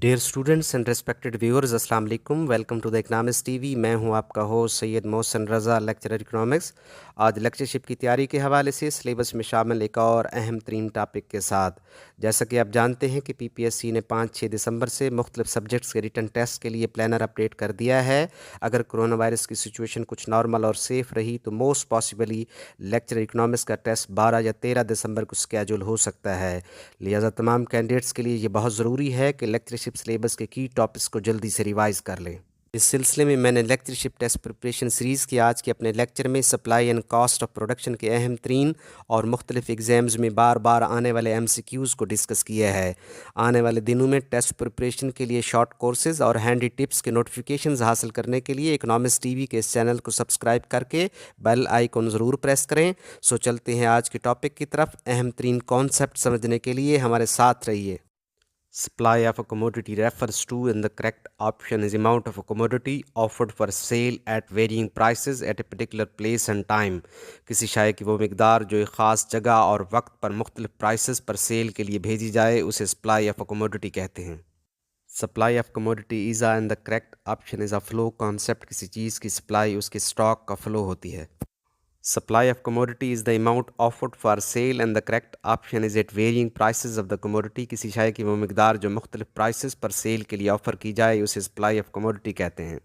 Dear students and respected viewers, अस्सलाम वालेकुम। Welcome to the economics TV. मैं हूं आपका host Syed Mohsin Raza, lecturer economics. आज लेक्चरशिप की तैयारी के हवाले से सिलेबस में शामिल एक और अहम तरीन टॉपिक के साथ, जैसा कि आप जानते हैं कि पीपीएससी ने 5-6 दिसंबर से मुख्तलिफ सब्जेक्ट्स के रिटन टेस्ट के लिए प्लानर अपडेट कर दिया है। अगर कोरोना वायरस की सिचुएशन कुछ नॉर्मल और सेफ रही तो मोस्ट पॉसिबली लेक्चरर इकनॉमिक्स का टेस्ट 12 या 13 दिसंबर को स्केजूल हो सकता है। लिहाजा तमाम कैंडिडेट्स के लिए ये बहुत ज़रूरी है कि लेक्चरशिप सिलेबस के की टॉपिक्स को जल्दी से रिवाइज़ कर लें। इस सिलसिले में मैंने लेक्चरशिप टेस्ट प्रिपरेशन सीरीज़ की आज के अपने लेक्चर में supply and cost of production के अहम तरीन और मुख्तलिफ एग्ज़ाम्स में बार बार आने वाले MCQs को डिस्कस किया है। आने वाले दिनों में टेस्ट प्रिपरेशन के लिए शॉर्ट कोर्सेज़ और हैंडी टिप्स के नोटिफिकेशंस हासिल करने के लिए इकनॉमिक्स टीवी के इस चैनल को सब्सक्राइब करके बेल आइकन ज़रूर प्रेस करें। सो चलते हैं आज के टॉपिक की तरफ। अहम तरीन कॉन्सेप्ट समझने के लिए हमारे साथ रहिए। Supply of a commodity refers to, and the correct option is amount of a commodity offered for sale at varying prices at a particular place and time। किसी शाय की वो मिकदार जो एक ख़ास जगह और वक्त पर मुख्तलिफ प्राइसेस पर सेल के लिए भेजी जाए उसे सप्लाई ऑफ अ कमोडिटी कहते हैं। Supply of commodity is and the correct option is a flow concept. किसी चीज़ की सप्लाई उसके स्टॉक का फ्लो होती है। Supply of commodity is the amount offered for sale and the correct option is at varying prices of the commodity। किसी शय की वो मिकदार जो मुख्तलिफ प्राइसेस पर सेल के लिए ऑफर की जाए उसे सप्लाई ऑफ कमोडिटी कहते हैं।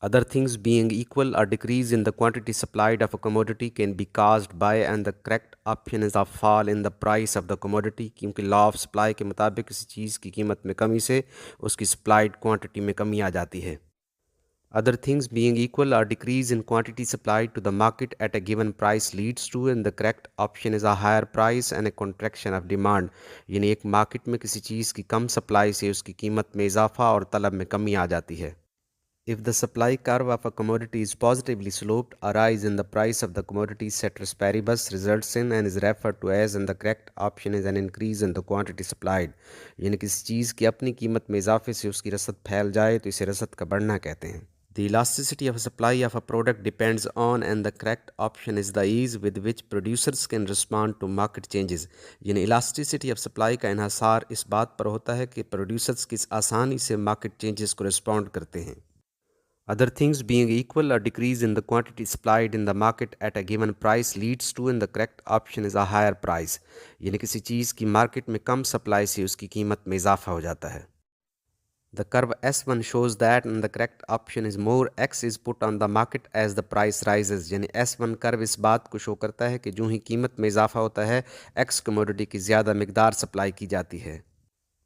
Other things being equal, a decrease in the quantity supplied of a commodity can be caused by, and the correct option is a fall in the price of the commodity। क्योंकि law of supply के मुताबिक किसी चीज़ की कीमत में कमी से उसकी सप्लाइड क्वांटिटी में कमी आ जाती है। Other things being equal, a decrease in quantity supplied to the market at a given price leads to, and the correct option is a higher price and a contraction of demand। यानी एक market में किसी चीज़ की कम supply से उसकी कीमत में इजाफा और तलब में कमी आ जाती है। If the supply curve of a commodity is positively sloped, a rise in the price of the commodity ceteris paribus results in and is referred to as, and the correct option is an increase in the quantity supplied। यानी किसी चीज़ की अपनी कीमत में इजाफे से उसकी रसद फैल जाए तो इसे रसद का बढ़ना कहते हैं। The elasticity of supply of a product depends on, and the correct option is the ease with which producers can respond to market changes। यानी elasticity of supply का इन्हासार इस बात पर होता है कि प्रोड्यूसर्स किस आसानी से मार्केट चेंजेस को रिस्पॉन्ड करते हैं। Other things being equal, a decrease in the quantity supplied in the market at a given price leads to, and the correct option is a higher price। यानी किसी चीज़ की market में कम supply से उसकी कीमत में इजाफा हो जाता है। The curve S1 shows that, and the correct option is more X is put on the market as the price rises। यानी S1 कर्व इस बात को शो करता है कि जो ही कीमत में इजाफा होता है X कमोडिटी की ज़्यादा मिकदार सप्लाई की जाती है।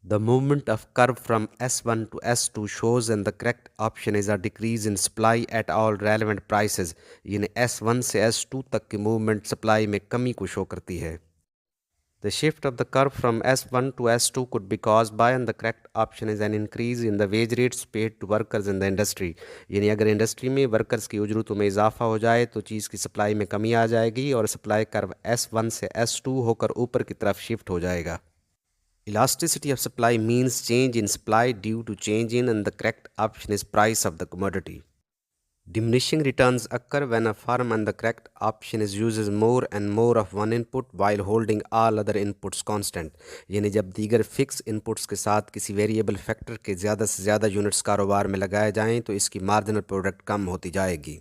The movement of curve from S1 to S2 shows, and the correct option is a decrease in supply at all relevant prices। यानी S1 से S2 तक की मूवमेंट सप्लाई में कमी को शो करती है। The shift of the curve from S1 to S2 could be caused by, and the correct option is an increase in the wage rates paid to workers in the industry। यानी अगर industry में workers की उजरतों में इजाफा हो जाए तो चीज़ की सप्लाई में कमी आ जाएगी और सप्लाई कर्व S1 से S2 होकर ऊपर की तरफ शिफ्ट हो जाएगा। Elasticity of supply means change in supply due to change in, and the correct option is price of the commodity। Diminishing returns occur when a firm, and the correct option is uses more and more of one input while holding all other inputs constant। यानी जब दीगर fix inputs के साथ किसी variable factor के ज़्यादा से ज़्यादा यूनिट्स कारोबार में लगाए जाएं तो इसकी मार्जिनल प्रोडक्ट कम होती जाएगी।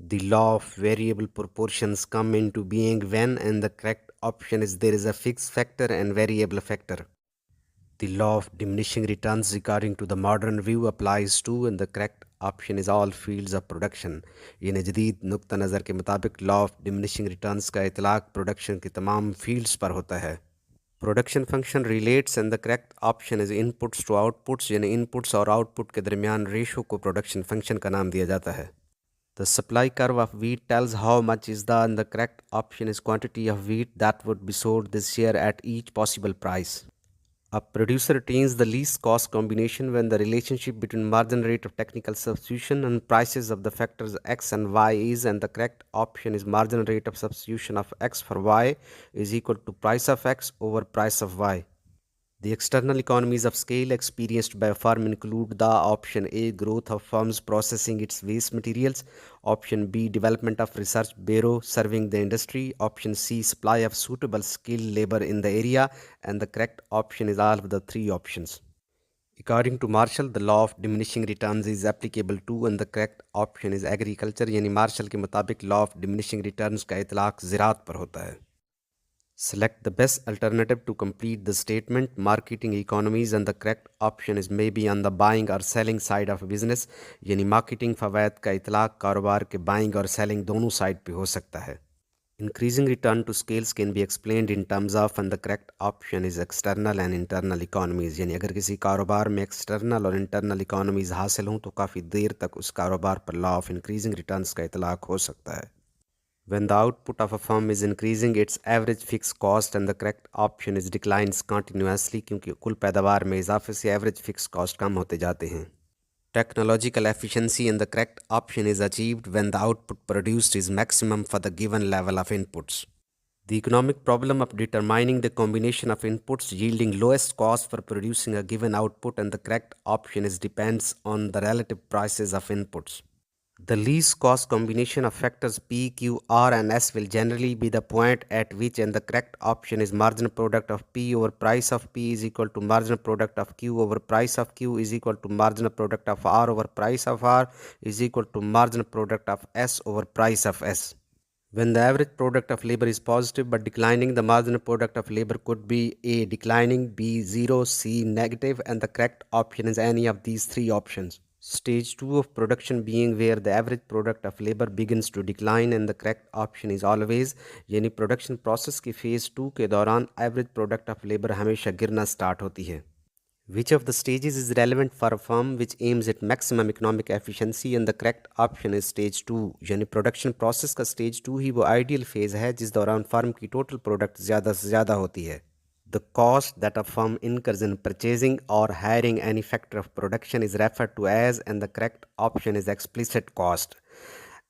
The law of variable proportions come into being when, and the correct option is there is a fixed factor and variable factor। The law of diminishing returns according to the modern view applies to, and the correct option is all fields of production। यानी जदीद नुक्ता नज़र के मुताबिक law of diminishing returns का इतलाक production की तमाम fields पर होता है। Production function relates, and the correct option is inputs to outputs. यानी इनपुट्स और आउटपुट के दरमियान रेशो को प्रोडक्शन फंक्शन का नाम दिया जाता है। The supply curve of wheat tells how much is the, and the correct option is quantity of wheat that would be sold this year at each possible price। A producer retains the least cost combination when the relationship between margin rate of technical substitution and prices of the factors X and Y is, and the correct option is margin rate of substitution of X for Y is equal to price of X over price of Y। The external economies of scale experienced by a firm include the option A, growth of firms processing its waste materials; option B, development of research bureau serving the industry; option C, supply of suitable skilled labor in the area; and the correct option is all of the three options। According to Marshall, the law of diminishing returns is applicable to and the correct option is agriculture. यानी martial के मुताबिक law of diminishing returns का इतलाक ज़राअत पर होता है. Select the best alternative to complete the statement. Marketing economies and the correct option is maybe on the buying or selling side of a business. यानी marketing फ़वाद का इतलाक कारोबार के बाइंग और selling दोनों साइड पे हो सकता है. Increasing return to scales can be explained in terms of and the correct option is external and internal economies. यानी अगर किसी कारोबार में एक्सटर्नल और इंटरनल इकोनॉमीज़ हासिल हों तो काफ़ी देर तक उस कारोबार पर लॉ ऑफ इंक्रीजिंग रिटर्न्स का इतलाक हो सकता है. When the output of a firm is increasing, its average fixed cost and the correct option is declines continuously क्योंकि कुल पैदावार में इजाफे से एवरेज फिक्स कॉस्ट कम होते जाते हैं. Technological efficiency and the correct option is achieved when the output produced is maximum for the given level of inputs. The economic problem of determining the combination of inputs yielding lowest cost for producing a given output and the correct option is depends on the relative prices of inputs. The least cost combination of factors P, Q, R and S will generally be the point at which and the correct option is marginal product of P over price of P is equal to marginal product of Q over price of Q is equal to marginal product of R over price of R is equal to marginal product of S over price of S. When the average product of labor is positive but declining, the marginal product of labor could be A declining, B 0, C negative and the correct option is any of these three options. Stage 2 of production being where the average product of labor begins to decline and the correct option is always यानी production process की phase 2 के दौरान average product of labour हमेशा गिरना start होती है. Which of the stages is relevant for a firm which aims at maximum economic efficiency and the correct option is stage 2 यानी production process का stage 2 ही वो आइडियल फेज़ है जिस दौरान फर्म की टोटल प्रोडक्ट ज़्यादा से ज़्यादा होती है. The cost that a firm incurs in purchasing or hiring any factor of production is referred to as and the correct option is explicit cost.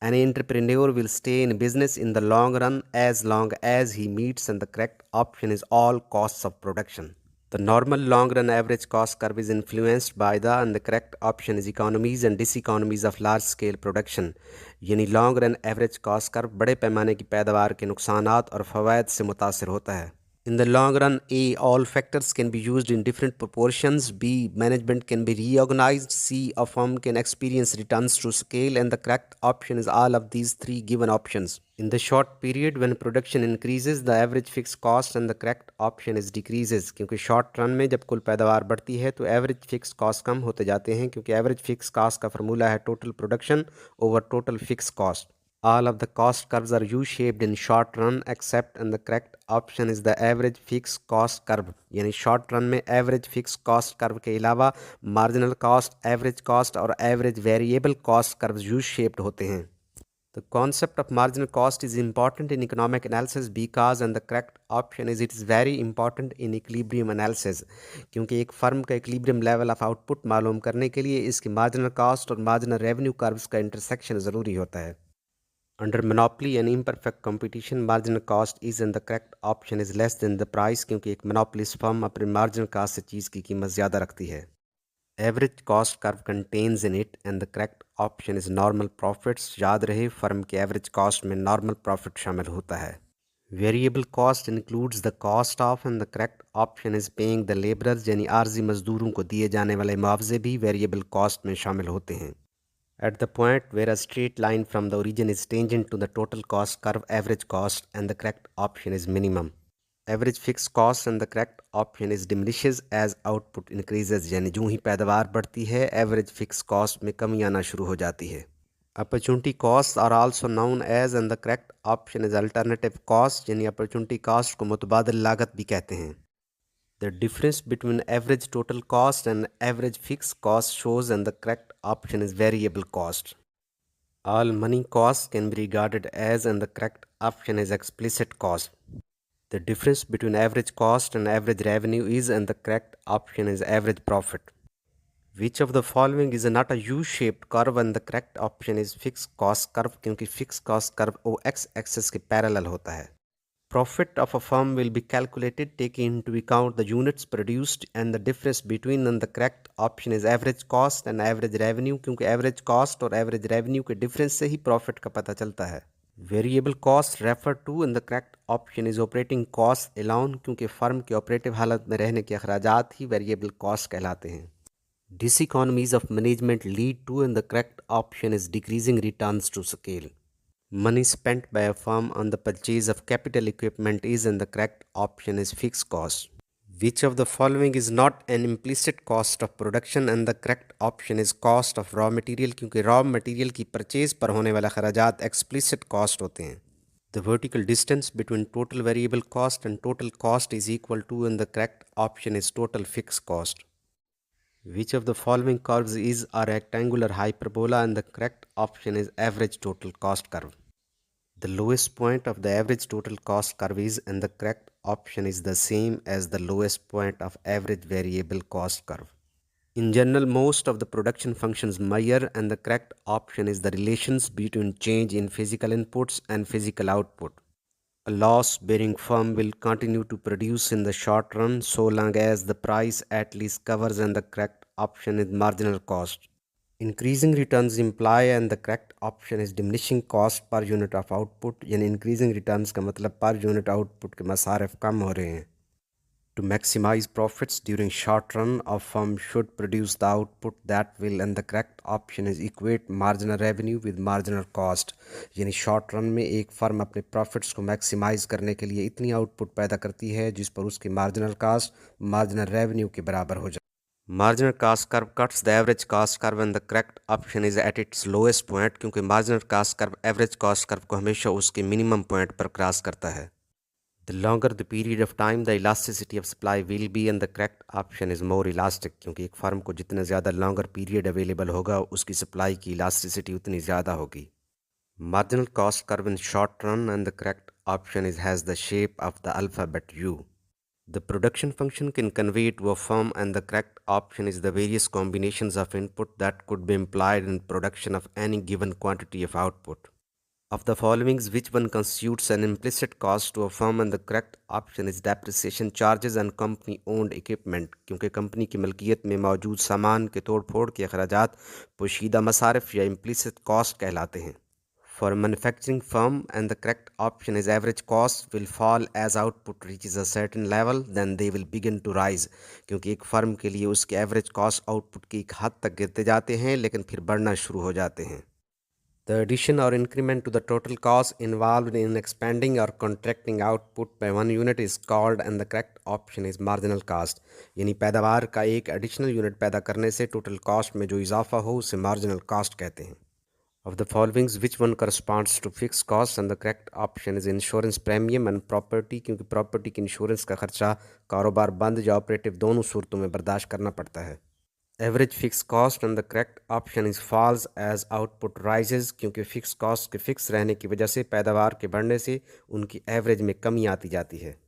An entrepreneur will stay in business in the long run as long as he meets and the correct option is all costs of production. The normal long run average cost curve is influenced by the and the correct option is economies and diseconomies of large scale production. यानी long run average cost curve बड़े पैमाने की पैदावार के नुकसानात और फ़वाद से मुतासिर होता है. In the long run, A. All factors can be used in different proportions. B. Management can be reorganized. C. A firm can experience returns to scale. And the correct option is all of these three given options. In the short period when production increases, the average fixed cost and the correct option is decreases. क्योंकि short run में जब कुल पैदावार बढ़ती है तो average fixed cost कम होते जाते हैं क्योंकि average fixed cost का फॉर्मूला है total production over total fixed cost. All of the cost curves are U-shaped in short run except and the correct option is the average fixed cost curve. यानी short run में average fixed cost curve के अलावा marginal cost, average cost और average variable cost curves U-shaped होते हैं. The concept of marginal cost is important in economic analysis because and the correct option is it is very important in equilibrium analysis. क्योंकि एक firm का equilibrium level of output मालूम करने के लिए इसकी marginal cost और marginal revenue curves का intersection ज़रूरी होता है. Under monopoly and imperfect competition, marginal cost is and the correct option is less than the price क्योंकि एक monopolist firm अपने marginal cost से चीज़ की कीमत ज़्यादा रखती है. Average cost curve contains in it and the correct option is normal profits. याद रहे फर्म के average cost में normal profit शामिल होता है. Variable cost includes the cost of and the correct option is paying the laborers यानी आर्जी मजदूरों को दिए जाने वाले मुआवजे भी variable cost में शामिल होते हैं. At the point where a straight line from the origin is tangent to the total cost curve, average cost and the correct option is minimum. Average fixed cost and the correct option is diminishes as output increases. यानी जो ही पैदावार बढ़ती है average fixed cost में कमी आना शुरू हो जाती है. Opportunity costs are also known as and the correct option is alternative cost. यानी opportunity cost को मुतबादिल लागत भी कहते हैं. The difference between average total cost and average fixed cost shows and the correct option is variable cost. All money costs can be regarded as and the correct option is explicit cost. The difference between average cost and average revenue is and the correct option is average profit. Which of the following is not a U-shaped curve and the correct option is fixed cost curve क्योंकि fixed cost curve वो x axis के parallel होता है. Profit of a firm will be calculated taking into account the units produced and the difference between and the correct option is average cost and average revenue क्योंकि average cost और average revenue के difference से ही profit का पता चलता है. Variable cost refer to and the correct option is operating cost alone क्योंकि firm के ऑपरेटिव हालत में रहने के अखराजात ही variable cost कहलाते हैं. Diseconomies of management lead to, and the correct option is decreasing returns to scale. Money spent by a firm on the purchase of capital equipment is, and the correct option is fixed cost. Which of the following is not an implicit cost of production, and the correct option is cost of raw material, क्योंकि raw material की purchase पर होने वाला खराजात explicit cost होते हैं. The vertical distance between total variable cost and total cost is equal to, and the correct option is total fixed cost. Which of the following curves is a rectangular hyperbola, and the correct option is average total cost curve. The lowest point of the average total cost curve is, and the correct option is the same as the lowest point of average variable cost curve. In general, most of the production functions measure, and the correct option is the relations between change in physical inputs and physical output. A loss-bearing firm will continue to produce in the short run so long as the price at least covers, and the correct option is marginal cost. Increasing returns imply, and the correct option is diminishing cost per unit of output. यानी increasing returns का मतलब per unit output के मसारिफ कम हो रहे हैं. To maximize profits during short run, a firm should produce the output that will, and the correct option is equate marginal revenue with marginal cost. यानी short run में एक firm अपने profits को maximize करने के लिए इतनी output पैदा करती है जिस पर उसकी marginal cost marginal revenue के बराबर हो जाए. Marginal cost curve cuts the average cost curve, and the correct option is at its lowest point, क्योंकि marginal cost curve average cost curve को हमेशा उसके minimum point पर क्रॉस करता है. The longer the period of time, the elasticity of supply will be, and the correct option is more elastic, क्योंकि एक firm को जितना ज़्यादा longer period available होगा उसकी supply की elasticity उतनी ज़्यादा होगी. Marginal cost curve in short run, and the correct option is has the shape of the alphabet U. The production function can convey to a firm, and the correct option is the various combinations of input that could be implied in production of any given quantity of output. Of the following, which one constitutes an implicit cost to a firm, and the correct option is depreciation charges and company owned equipment, क्योंकि company की मलकियत में मौजूद सामान के तोड़ फोड़ के अखराजात पोशीदा मसारिफ या implicit cost कहलाते हैं. For a manufacturing firm, and the correct option is average cost will fall as output reaches a certain level, then they will begin to rise, क्योंकि एक फर्म के लिए उसके एवरेज कॉस्ट आउटपुट की एक हद तक गिरते जाते हैं लेकिन फिर बढ़ना शुरू हो जाते हैं. The addition or increment to the total cost involved in expanding or contracting output by one unit is called, and the correct option is marginal cost. यानी पैदावार का एक एडिशनल यूनिट पैदा करने से टोटल कॉस्ट में जो इजाफा हो उसे मार्जिनल कॉस्ट कहते हैं. Of the following, which one corresponds to fixed costs, and the correct option is insurance premium and property, क्योंकि प्रॉपर्टी की इंश्योरेंस का खर्चा कारोबार बंद या ऑपरेटिव दोनों सूरतों में बर्दाश्त करना पड़ता है. Average fix cost, and the correct option is falls as output rises, क्योंकि फिक्स कॉस्ट के फिक्स रहने की वजह से पैदावार के बढ़ने से उनकी एवरेज में कमी आती जाती है.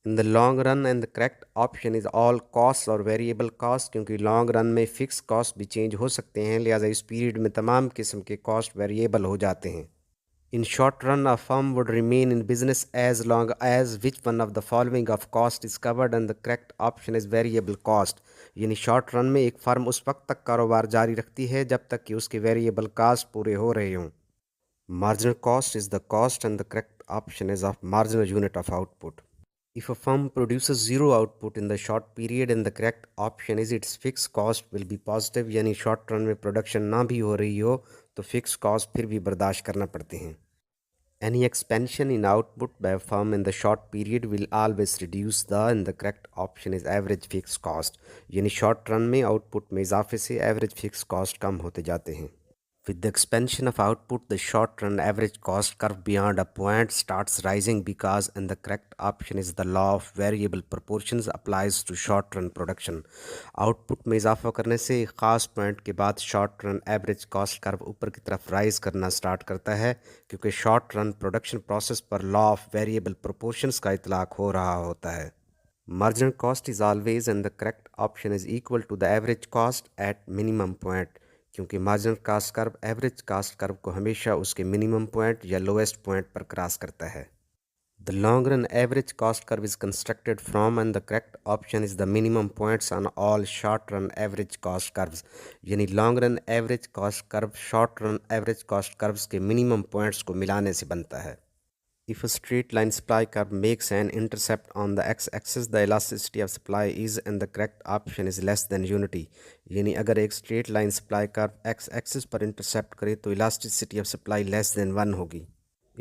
In the long run, and the correct option is all cost और वेरिएबल कॉस्ट, क्योंकि लॉन्ग रन में फ़िक्स कॉस्ट भी चेंज हो सकते हैं, लिहाजा इस पीरियड में तमाम किस्म के कॉस्ट वेरिएबल हो जाते हैं. In short run a firm would remain in business as long as which one of the following of cost is covered, and the correct option is variable cost. यानी short run में एक firm उस वक्त तक कारोबार जारी रखती है जब तक कि उसके वेरिएबल कॉस्ट पूरे हो रहे हों. Marginal cost is the cost, and the correct option is of marginal unit of output. If a firm produces zero output in the short period, and the correct option is its fixed cost will be positive, यानी short run में production ना भी हो रही हो तो fix cost फिर भी बर्दाश्त करना पड़ते हैं. Any expansion in output by a firm in the short period will always reduce the, and the correct option is average fixed cost. यानी शॉर्ट रन में आउटपुट में इजाफे से एवरेज फिक्स कॉस्ट कम होते जाते हैं. With the expansion of output, the short-run average cost curve beyond a point starts rising because, and the correct option is the law of variable proportions applies to short-run production. Output में इजाफा करने से एक ख़ास point के बाद short run average cost curve ऊपर की तरफ राइज करना स्टार्ट करता है, क्योंकि शॉर्ट रन प्रोडक्शन प्रोसेस पर लॉ ऑफ वेरिएबल प्रोपोर्शंस का इतलाक हो रहा होता है. Marginal cost is always, and the correct option is equal to the average cost at minimum point, क्योंकि marginal cost curve average cost curve को हमेशा उसके मिनिमम पॉइंट या लोएस्ट पॉइंट पर क्रॉस करता है. The long run average cost curve is constructed from, and the correct option is the minimum points on all short run average cost curves. यानी long run average cost curve short run average cost curves के minimum points को मिलाने से बनता है. If a straight line supply curve makes an intercept on the x-axis, the elasticity of supply is and the correct option is less than unity. यानी अगर एक straight line supply curve x-axis पर intercept करे तो elasticity of supply less than 1 होगी.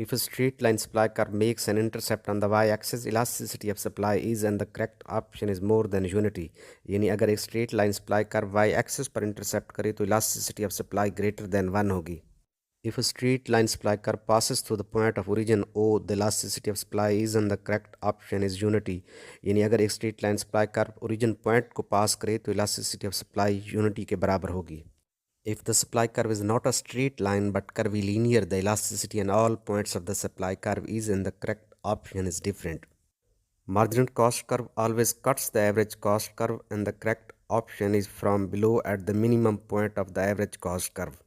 If a straight line supply curve makes an intercept on the y-axis, elasticity of supply is and the correct option is more than unity. यानी अगर एक straight line supply curve y-axis पर intercept करे तो elasticity of supply greater than 1 होगी. If a straight line supply curve passes through the point of origin O, the elasticity of supply is and the correct option is unity. यानी अगर एक straight line supply curve origin point को पास करे तो elasticity of supply unity के बराबर होगी. If the supply curve is not a straight line but curvilinear, the elasticity in all points of the supply curve is and the correct option is different. Marginal cost curve always cuts the average cost curve and the correct option is from below at the minimum point of the average cost curve.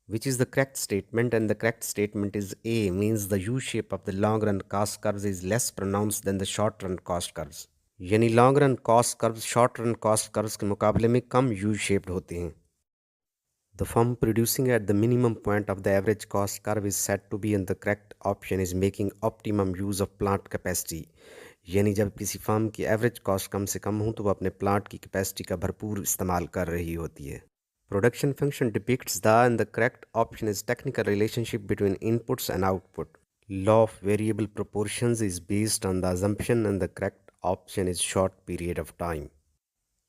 Which is the correct statement, and the correct statement is A, means the U shape of the long run cost curves is less pronounced than the short run cost curves. यानी long run cost curves short run cost curves के मुकाबले में कम U shaped होते हैं. The firm producing at the minimum point of the average cost curve is said to be, and the correct option is making optimum use of plant capacity. यानी जब किसी firm की average cost कम से कम हो तो वो अपने प्लांट की कैपेसिटी का भरपूर इस्तेमाल कर रही होती है. Production function depicts the, and the correct option is technical relationship between inputs and output. Law of variable proportions is based on the assumption, and the correct option is short period of time.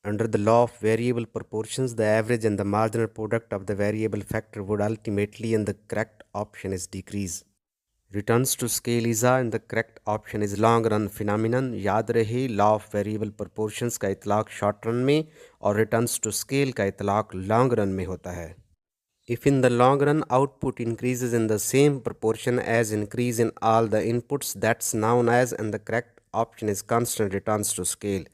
Under the law of variable proportions, the average and the marginal product of the variable factor would ultimately, and the correct option is decrease. Returns to scale is a, and the correct option is long run phenomenon. याद रहे law of variable proportions का इतलाक short run में और returns to scale का इतलाक long run में होता है. If in the long run output increases in the same proportion as increase in all the inputs, that's known as, and the correct option is constant returns to scale.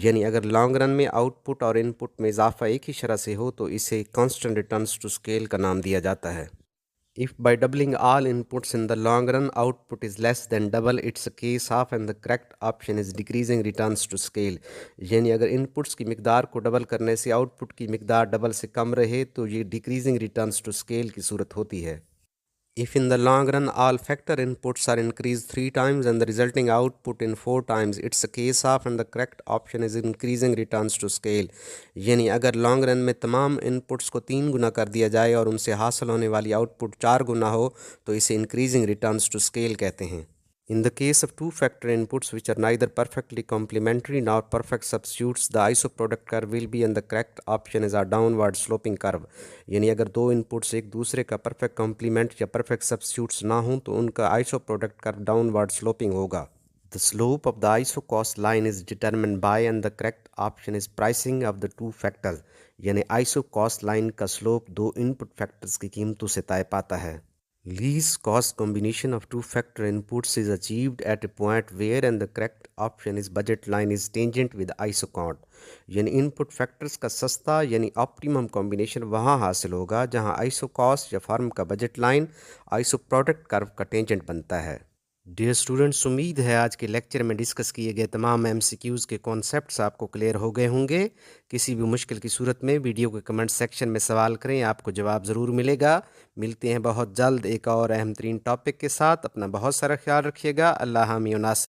यानी अगर long run में output और input में इजाफा एक ही शरह से हो तो इसे constant returns to scale का नाम दिया जाता है. If by doubling all inputs in the long run output is less than double, it's a case of, and the correct option is decreasing returns to scale. यानी अगर inputs की मिकदार को double करने से आउटपुट की मिकदार डबल से कम रहे तो ये डिक्रीजिंग रिटर्न्स टू स्केल की सूरत होती है. If in the long run all factor inputs are increased 3 times and the resulting output in 4 times, it's a case of, and the correct option is increasing returns to scale. यानी अगर long run में तमाम inputs को 3 गुना कर दिया जाए और उनसे हासिल होने वाली आउटपुट 4 गुना हो तो इसे इंक्रीजिंग रिटर्न्स टू स्केल कहते हैं. In the case of two factor inputs which are neither perfectly complementary nor perfect substitutes, the isoproduct curve will be, and the correct option is a downward sloping curve. यानी अगर दो inputs एक दूसरे का perfect complement या perfect substitutes ना हों तो उनका isoproduct curve डाउनवर्ड स्लोपिंग होगा. The slope of the iso cost line is determined by, and the correct option is pricing of the two factors. यानी iso cost line का slope दो input factors की कीमतों से तय पाता है. Least cost combination of two factor inputs is achieved at a point where, and the correct option is budget line is tangent with isocount. यानी इनपुट फैक्टर्स का सस्ता यानी ऑप्टिमम कॉम्बिनेशन वहाँ हासिल होगा जहाँ आइसो कॉस्ट या फर्म का budget line iso product curve का टेंजेंट बनता है. डियर स्टूडेंट्स, उम्मीद है आज के लेक्चर में डिस्कस किए गए तमाम एमसीक्यूज़ के कॉन्सेप्ट्स आपको क्लियर हो गए होंगे. किसी भी मुश्किल की सूरत में वीडियो के कमेंट सेक्शन में सवाल करें, आपको जवाब ज़रूर मिलेगा. मिलते हैं बहुत जल्द एक और अहम तरीन टॉपिक के साथ. अपना बहुत सारा ख्याल रखिएगा. अल्लाह हामी नासिर.